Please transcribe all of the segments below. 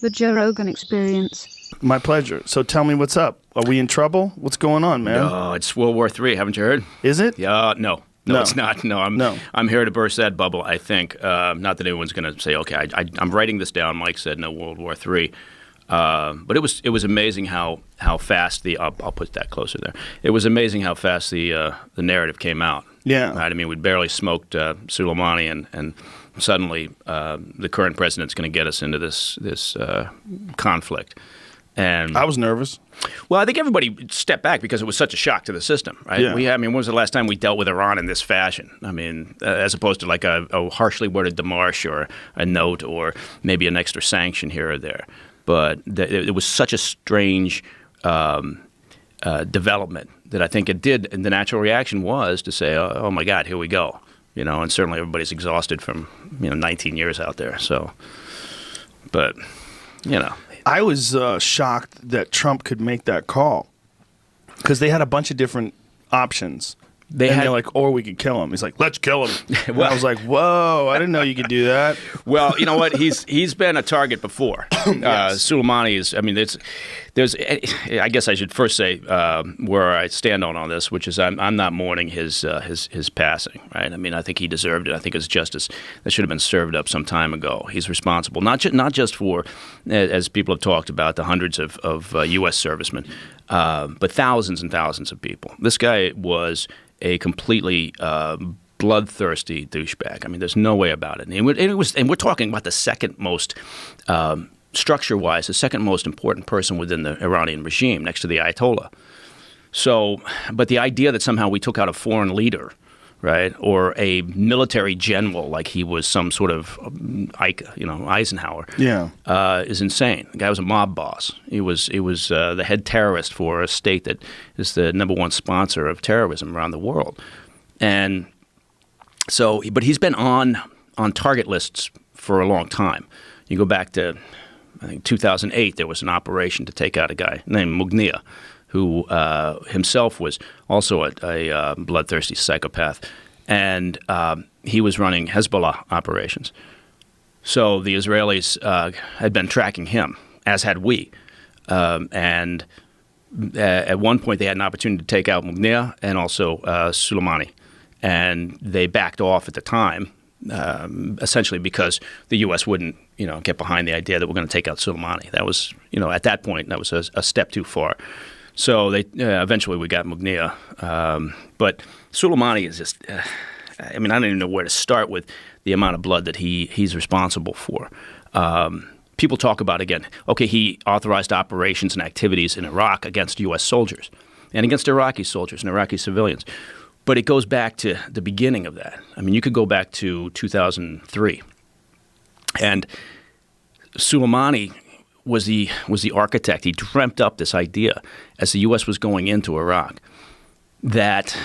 The Joe Rogan Experience. My pleasure. So tell me what's up. Are we in trouble? What's going on, man? No, it's World War III. Haven't you heard? Is it? Yeah, no. No, it's not. No, I'm here to burst that bubble, I think. Not that anyone's going to say, okay, I'm writing this down. Mike said no World War III. But it was amazing how fast I'll put that closer there. It was amazing how fast the narrative came out. Yeah. Right? I mean, we'd barely smoked Sulaimani, and suddenly the current president's going to get us into this conflict. And I was nervous. Well, I think everybody stepped back because it was such a shock to the system, right? Yeah. I mean, when was the last time we dealt with Iran in this fashion? I mean, as opposed to like a harshly worded démarche or a note or maybe an extra sanction here or there. But it was such a strange development that I think it did, and the natural reaction was to say, oh my God, here we go. You know, and certainly everybody's exhausted from, 19 years out there. So, but, I was shocked that Trump could make that call because they had a bunch of different options. They're like, or we could kill him. He's like, let's kill him. Well, I was like, whoa, I didn't know you could do that. Well, you know what? He's been a target before. Yes. Soleimani is. I mean, there's. I guess I should first say where I stand on all this, which is I'm not mourning his passing. Right? I mean, I think he deserved it. I think it's justice that should have been served up some time ago. He's responsible, not just for, as people have talked about, the hundreds of U.S. servicemen, but thousands and thousands of people. This guy was a completely bloodthirsty douchebag. I mean, there's no way about it. And we're talking about the second most, structure-wise, the second most important person within the Iranian regime, next to the Ayatollah. So, but the idea that somehow we took out a foreign leader, right, or a military general like he was some sort of Eisenhower, is insane. The guy was a mob boss. He was the head terrorist for a state that is the number one sponsor of terrorism around the world, and so. But he's been on target lists for a long time. You go back to, I think, 2008. There was an operation to take out a guy named Mughniya, who himself was also a bloodthirsty psychopath, and he was running Hezbollah operations. So the Israelis had been tracking him, as had we. And at one point they had an opportunity to take out Mughniya and also Soleimani. And they backed off at the time, essentially because the U.S. wouldn't, get behind the idea that we're going to take out Soleimani. That was, at that point, that was a step too far. So they eventually we got Mughniya. But Soleimani is just, I don't even know where to start with the amount of blood that he's responsible for. People talk about, again, okay, he authorized operations and activities in Iraq against U.S. soldiers and against Iraqi soldiers and Iraqi civilians. But it goes back to the beginning of that. I mean, you could go back to 2003. And Soleimani was the architect. He dreamt up this idea as the U.S. was going into Iraq that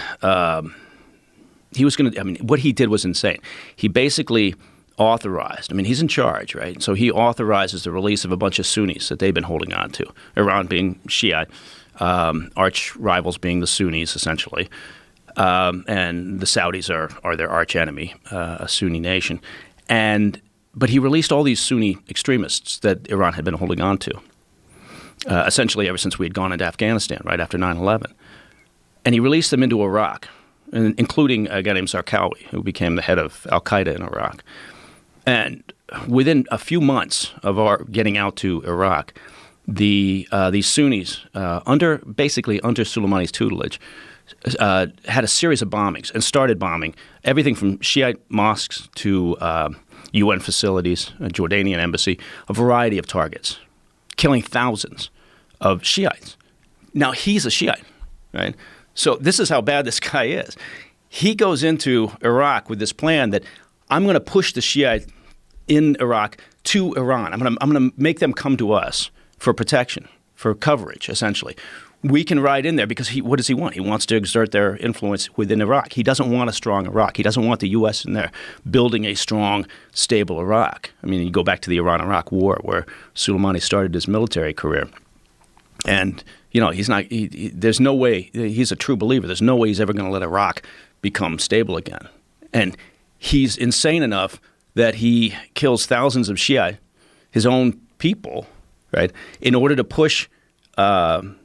he was going to, what he did was insane. He basically authorized, he's in charge, right? So he authorizes the release of a bunch of Sunnis that they've been holding on to, Iran being Shiite, arch rivals being the Sunnis, essentially. And the Saudis are their arch enemy, a Sunni nation. But he released all these Sunni extremists that Iran had been holding on to, essentially ever since we had gone into Afghanistan, right after 9/11. And he released them into Iraq, including a guy named Zarqawi, who became the head of al-Qaeda in Iraq. And within a few months of our getting out to Iraq, these Sunnis, under Soleimani's tutelage, had a series of bombings and started bombing everything from Shiite mosques to UN facilities, a Jordanian embassy, a variety of targets, killing thousands of Shiites. Now, he's a Shiite, right? So this is how bad this guy is. He goes into Iraq with this plan that I'm going to push the Shiite in Iraq to Iran. I'm going to make them come to us for protection, for coverage, essentially. We can ride in there because what does he want? He wants to exert their influence within Iraq. He doesn't want a strong Iraq. He doesn't want the U.S. in there building a strong, stable Iraq. You go back to the Iran-Iraq War where Soleimani started his military career. And, he's not, there's no way, he's a true believer. There's no way he's ever going to let Iraq become stable again. And he's insane enough that he kills thousands of Shiite, his own people, right, in order to push the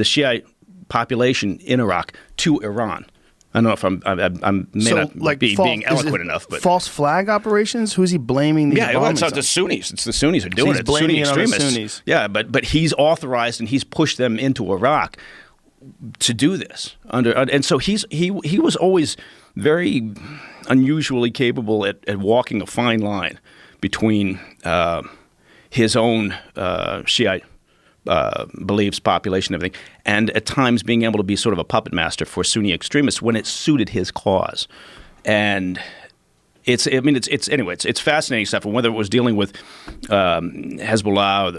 Shiite population in Iraq to Iran. I don't know if I'm may not be being eloquent enough, but false flag operations. Who's he blaming? These it's not the Sunnis. It's the Sunnis who are doing he's it. The Sunni blaming it on the extremists. Sunnis. Yeah, but he's authorized and he's pushed them into Iraq to do this. And so he was always very unusually capable at walking a fine line between his own Shiite beliefs, population, everything, and at times being able to be sort of a puppet master for Sunni extremists when it suited his cause. And it's fascinating stuff. And whether it was dealing with Hezbollah or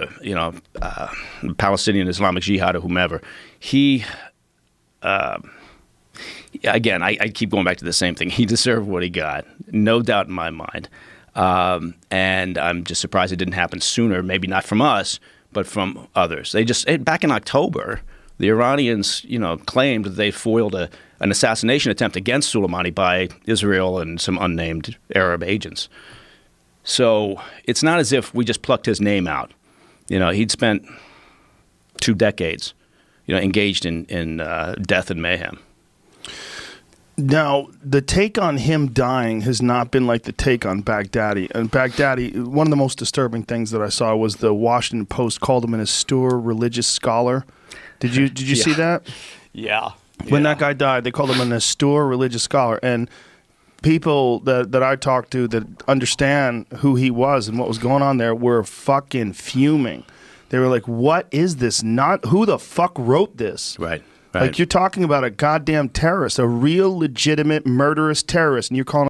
the Palestinian Islamic Jihad or whomever, he again, I keep going back to the same thing. He deserved what he got, no doubt in my mind. And I'm just surprised it didn't happen sooner. Maybe not from us, but from others. They just back in October, the Iranians, claimed that they foiled an assassination attempt against Soleimani by Israel and some unnamed Arab agents. So it's not as if we just plucked his name out. He'd spent 2 decades, engaged in death and mayhem. Now, the take on him dying has not been like the take on Baghdadi. And Baghdadi, one of the most disturbing things that I saw was the Washington Post called him an austere religious scholar. Did you see that? Yeah. When that guy died, they called him an austere religious scholar. And people that I talked to that understand who he was and what was going on there were fucking fuming. They were like, what is this? Who the fuck wrote this? Right. Like, you're talking about a goddamn terrorist, a real legitimate murderous terrorist, and you're calling